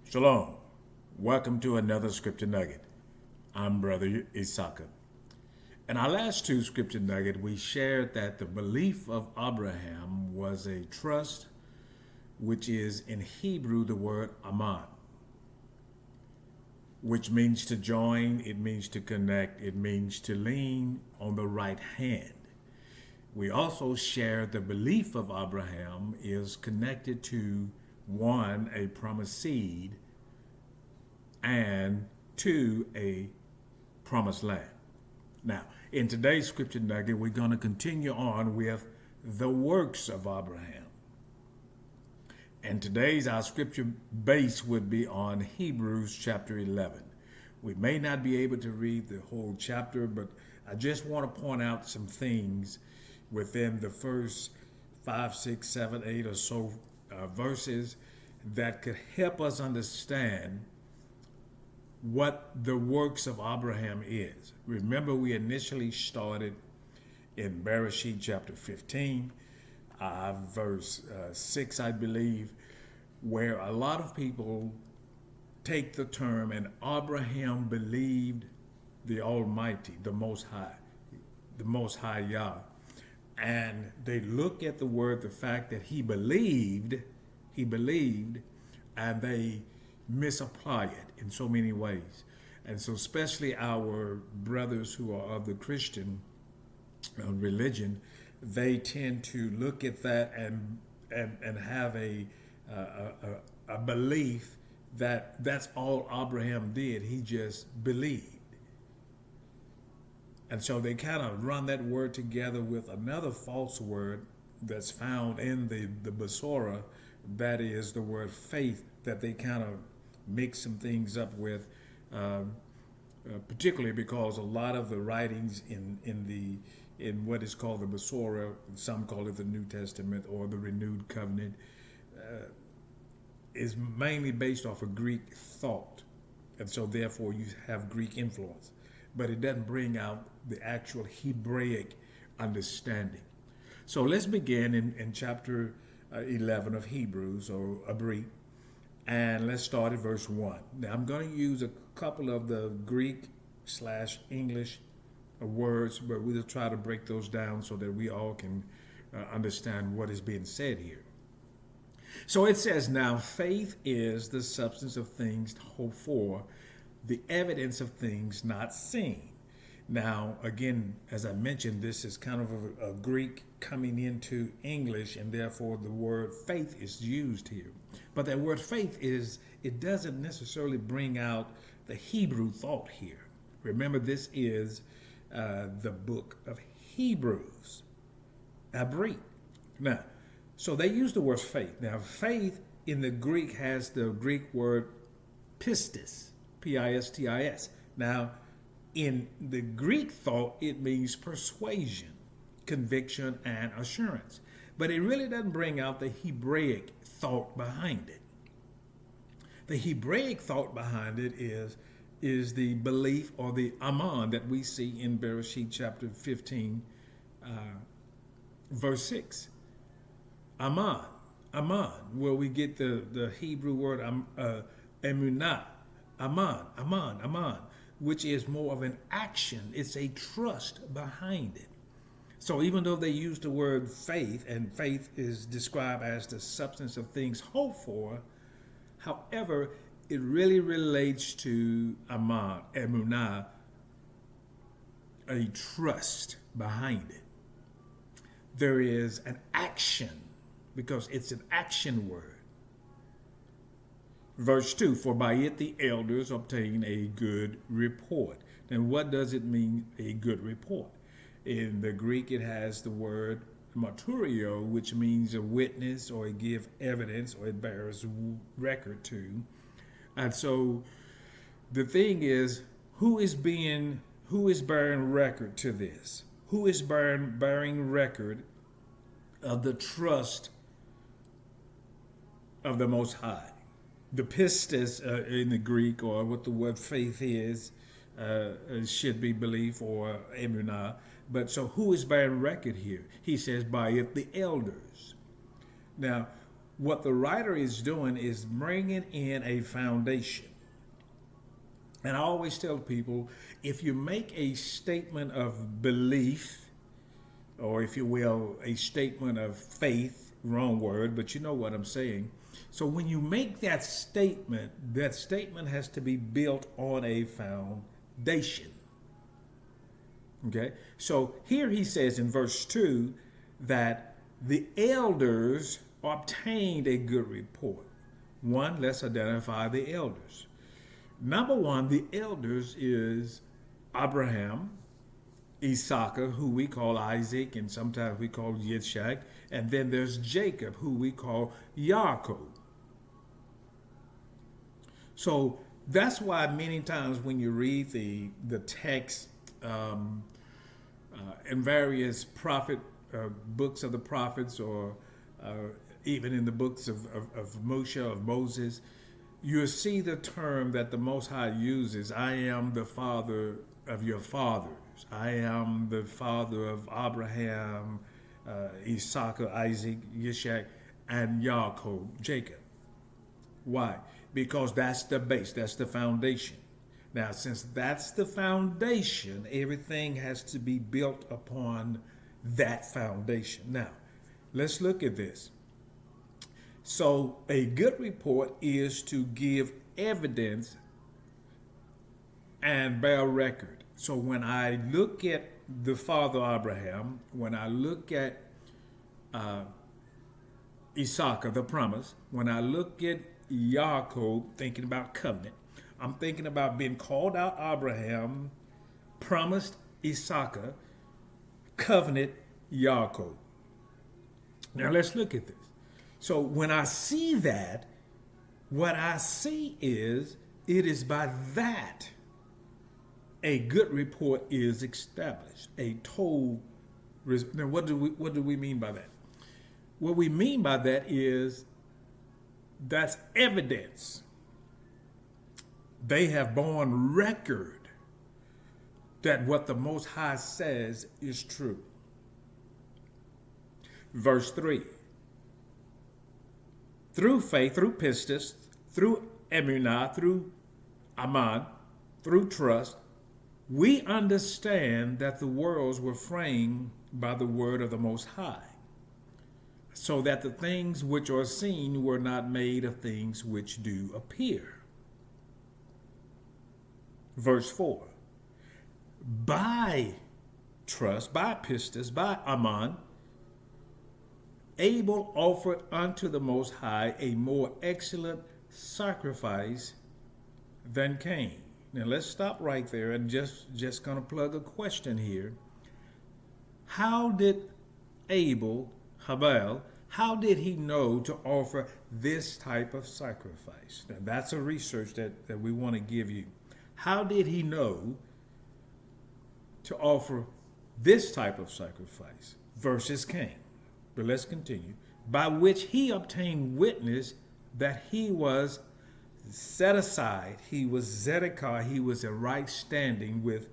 Shalom. Welcome to another scripture nugget. I'm Brother Isaka. In our last two scripture nugget, we shared that the belief of Abraham was a trust, which is in Hebrew the word aman, which means to join, it means to connect, it means to lean on the right hand. We also shared the belief of Abraham is connected to one, a promised seed, and two, a promised land. Now, in today's scripture nugget, we're going to continue on with the works of Abraham. And today's our scripture base would be on Hebrews chapter 11. We may not be able to read the whole chapter, but I just want to point out some things within the first 5, 6, 7, 8 or so verses that could help us understand what the works of Abraham is. Remember, we initially started in Bereshit chapter 15, verse 6, I believe, where a lot of people take the term, and Abraham believed the Almighty, the Most High Yah. And they look at the word, the fact that he believed, and they misapply it in so many ways. And so especially our brothers who are of the Christian religion, they tend to look at that and have a belief that that's all Abraham did. He just believed. And so they kind of run that word together with another false word that's found in the Besorah, that is the word faith, that they kind of mix some things up with, particularly because a lot of the writings in what is called the Besorah, some call it the New Testament or the Renewed Covenant, is mainly based off of Greek thought. And so therefore you have Greek influence. But it doesn't bring out the actual Hebraic understanding. So let's begin in chapter 11 of Hebrews, or Abryt, and let's start at verse 1. Now I'm going to use a couple of the Greek/English words, but we'll try to break those down so that we all can understand what is being said here. So it says, now faith is the substance of things hoped for, the evidence of things not seen. Now, again, as I mentioned, this is kind of a Greek coming into English, and therefore the word faith is used here. But that word faith it doesn't necessarily bring out the Hebrew thought here. Remember, this is the book of Hebrews, Abryt. Now, so they use the word faith. Now, faith in the Greek has the Greek word pistis, P-I-S-T-I-S. Now, in the Greek thought, it means persuasion, conviction, and assurance. But it really doesn't bring out the Hebraic thought behind it. The Hebraic thought behind it is the belief, or the aman, that we see in Bereshit chapter 15, verse 6. Aman, where we get the Hebrew word emunah, aman, which is more of an action. It's a trust behind it. So even though they use the word faith, and faith is described as the substance of things hoped for, however, it really relates to aman, emunah, a trust behind it. There is an action, because it's an action word. Verse 2, for by it the elders obtain a good report. And what does it mean, a good report? In the Greek, it has the word marturio, which means a witness, or it gives evidence, or it bears record to. And so the thing is, who is bearing record to this? Who is bearing record of the trust of the Most High? The pistis in the Greek, or what the word faith is, should be belief, or emunah. But so who is bearing record here? He says, by it the elders. Now, what the writer is doing is bringing in a foundation. And I always tell people, if you make a statement of belief, or if you will, a statement of faith, wrong word, but you know what I'm saying. So when you make that statement has to be built on a foundation. Okay? So here he says in verse 2 that the elders obtained a good report. One, let's identify the elders. Number one, the elders is Abraham, Isaac, who we call Isaac, and sometimes we call Yitzhak, and then there's Jacob, who we call Yaakov. So that's why many times when you read the text in various prophet books of the prophets, or even in the books of Moshe, of Moses, you'll see the term that the Most High uses: I am the father of your fathers. I am the father of Abraham, Isaac, Isaac, Yitzhak, and Yaakov, Jacob. Why? Because that's the base, that's the foundation. Now, since that's the foundation, everything has to be built upon that foundation. Now, let's look at this. So, a good report is to give evidence and bear record. So, when I look at the father Abraham, when I look at Isaac, the promise, when I look at Yaakov, thinking about covenant, I'm thinking about being called out Abraham, promised Isaac, covenant Yaakov. Now let's look at this. So when I see that, what I see is it is by that a good report is established. A told. Now what do we mean by that? What we mean by that is that's evidence. They have borne record that what the Most High says is true. Verse 3. Through faith, through pistis, through emunah, through aman, through trust, we understand that the worlds were framed by the word of the Most High, so that the things which are seen were not made of things which do appear. Verse 4. By trust, by pistis, by aman, Abel offered unto the Most High a more excellent sacrifice than Cain. Now let's stop right there and just gonna plug a question here. How did Abel, how did he know to offer this type of sacrifice? Now that's a research that we want to give you. How did he know to offer this type of sacrifice versus Cain? But let's continue. By which he obtained witness that he was set aside, he was Zedekiah, he was in right standing with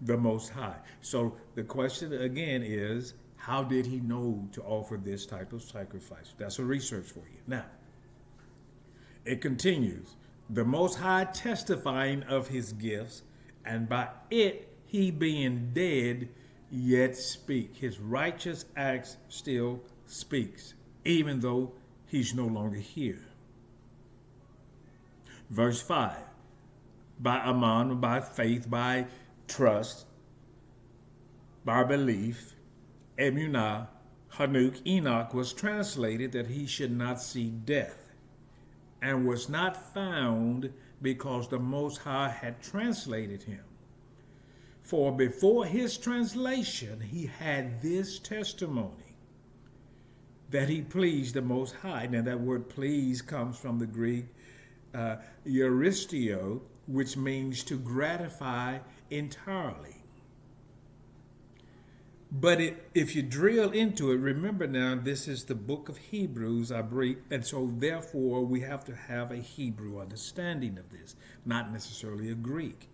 the Most High. So the question again is, how did he know to offer this type of sacrifice? That's a research for you. Now, it continues. The Most High testifying of his gifts, and by it he being dead yet speak. His righteous acts still speaks, even though he's no longer here. Verse 5. By aman, by faith, by trust, by belief, emunah, Hanuk, Enoch was translated that he should not see death, and was not found because the Most High had translated him. For before his translation, he had this testimony, that he pleased the Most High. Now that word please comes from the Greek euristio, which means to gratify entirely. But if you drill into it, remember now, this is the book of Hebrews, Abryt, and so therefore we have to have a Hebrew understanding of this, not necessarily a Greek.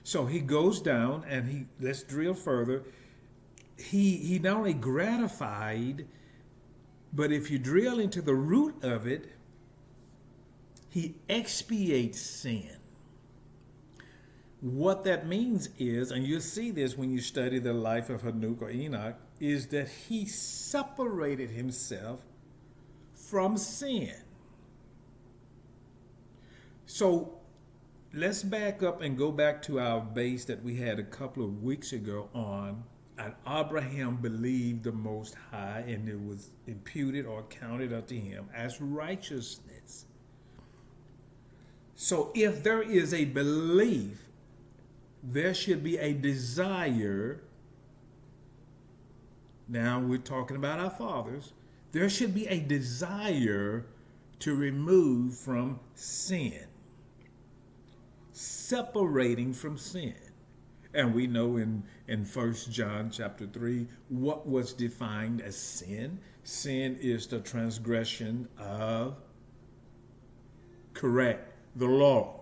So he goes down and let's drill further. He not only gratified But if you drill into the root of it, he expiates sin. What that means is, and you'll see this when you study the life of Hanuk or Enoch, is that he separated himself from sin. So let's back up and go back to our base that we had a couple of weeks ago on, and Abraham believed the Most High, and it was imputed or counted unto him as righteousness. So if there is a belief, there should be a desire. Now we're talking about our fathers. There should be a desire to remove from sin, separating from sin. And we know in 1 John chapter 3 what was defined as sin. Sin is the transgression of, the law.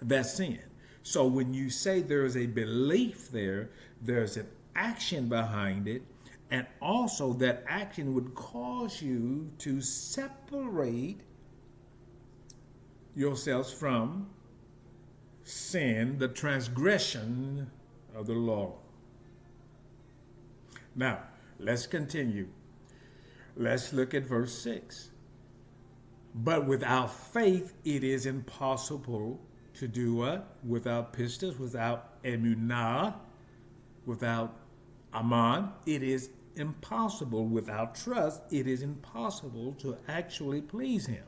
That's sin. So when you say there is a belief there, there's an action behind it, and also that action would cause you to separate yourselves from sin, the transgression of the law. Now, let's continue. Let's look at verse 6. But without faith, it is impossible to do what? Without pistis, without emunah, without aman, it is impossible. Without trust, it is impossible to actually please him.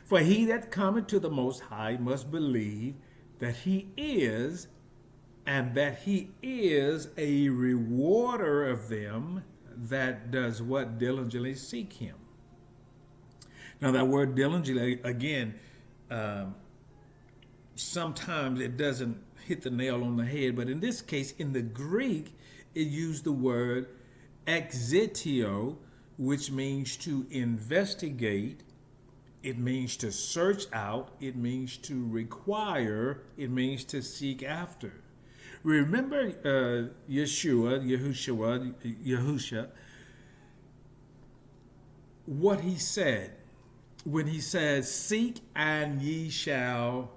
For he that cometh to the Most High must believe that he is, and that he is a rewarder of them that does what? Diligently seek him. Now that word diligently, again, sometimes it doesn't hit the nail on the head, but in this case, in the Greek, it used the word exitio, which means to investigate, it means to search out, it means to require, it means to seek after. Remember Yahusha, what he said when he says, seek and ye shall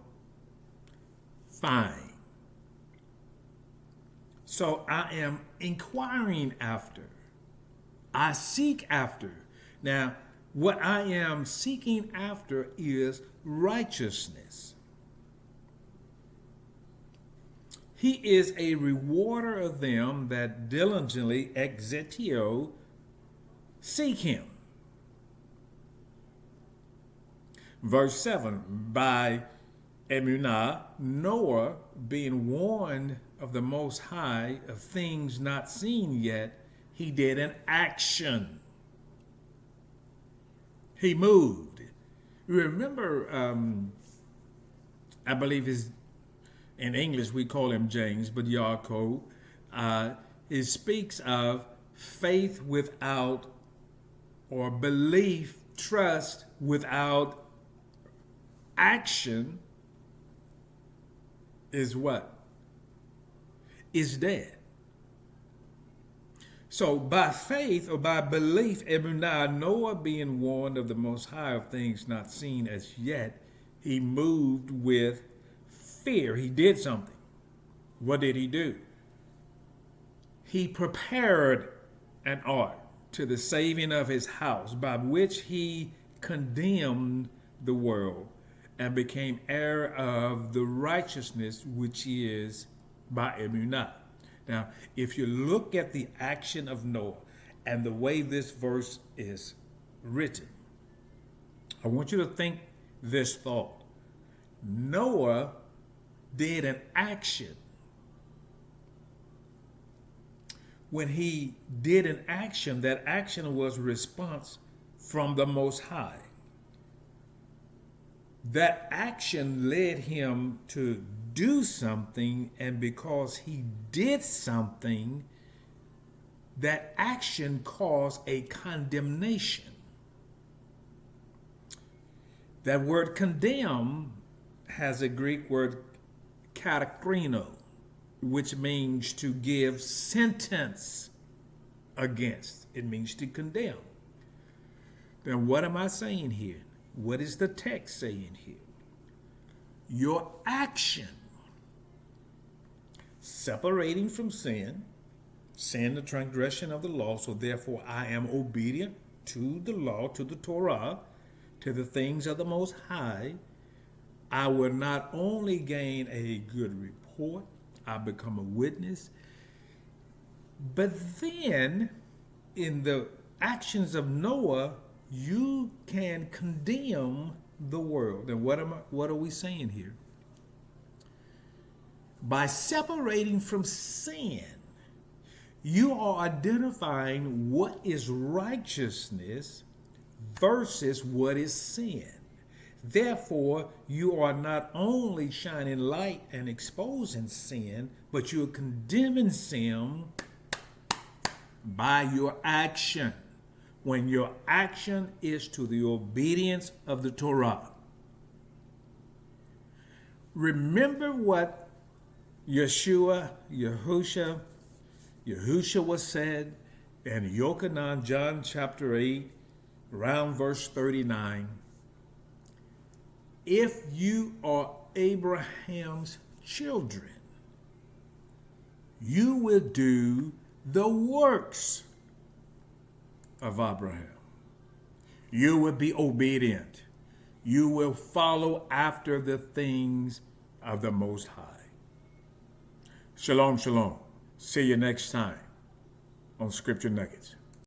find. So I am inquiring after. I seek after. Now, what I am seeking after is righteousness. He is a rewarder of them that diligently exitio seek him. Verse 7, by emunah, Noah, being warned of the Most High of things not seen yet, he did an action. He moved. Remember, I believe in English we call him James, but Yaakov, it speaks of faith without, or belief, trust without action is what? Is dead. So by faith or by belief, emunah, Noah being warned of the Most High of things not seen as yet, he moved with fear. He did something. What did he do? He prepared an ark to the saving of his house, by which he condemned the world and became heir of the righteousness which is by emunah. Now, if you look at the action of Noah and the way this verse is written, I want you to think this thought. Noah did an action. When he did an action, that action was response from the Most High. That action led him to do something, and because he did something, that action caused a condemnation. That word condemn has a Greek word katakrino, which means to give sentence against. It means to condemn. Then what am I saying here? What is the text saying here? Your action, separating from sin, the transgression of the law, so therefore I am obedient to the law, to the Torah, to the things of the Most High, I will not only gain a good report, I become a witness, but then in the actions of Noah, you can condemn the world. And what are we saying here? By separating from sin, you are identifying what is righteousness versus what is sin. Therefore, you are not only shining light and exposing sin, but you're condemning sin by your action. When your action is to the obedience of the Torah. Remember what Yahusha was said in Yochanan, John chapter 8, around verse 39. If you are Abraham's children, you will do the works of Abraham. You will be obedient. You will follow after the things of the Most High. Shalom, shalom. See you next time on Scripture Nuggets.